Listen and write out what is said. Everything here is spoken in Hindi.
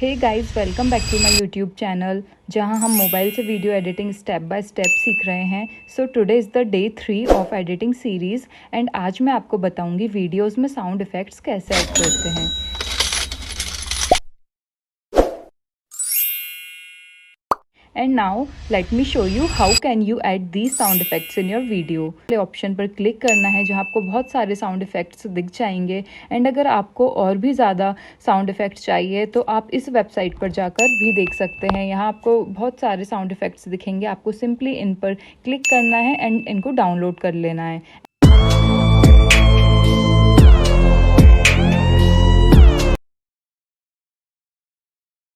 Hey guys, welcome back to my YouTube channel जहां हम मोबाइल से video editing step by step सीख रहे हैं। So today is the day 3 of editing series and आज मैं आपको बताऊंगी वीडियोस में साउंड इफ़ेक्ट्स कैसे ऐड करते हैं। And now let me show you how can you add these sound effects in your video. Option पर क्लिक करना है जहां आपको बहुत सारे साउंड इफेक्ट्स दिख जाएंगे। एंड अगर आपको और भी ज़्यादा साउंड इफेक्ट्स चाहिए तो आप इस वेबसाइट पर जाकर भी देख सकते हैं। यहाँ आपको बहुत सारे साउंड इफेक्ट्स दिखेंगे, आपको सिंपली इन पर क्लिक करना है एंड इनको डाउनलोड कर लेना है।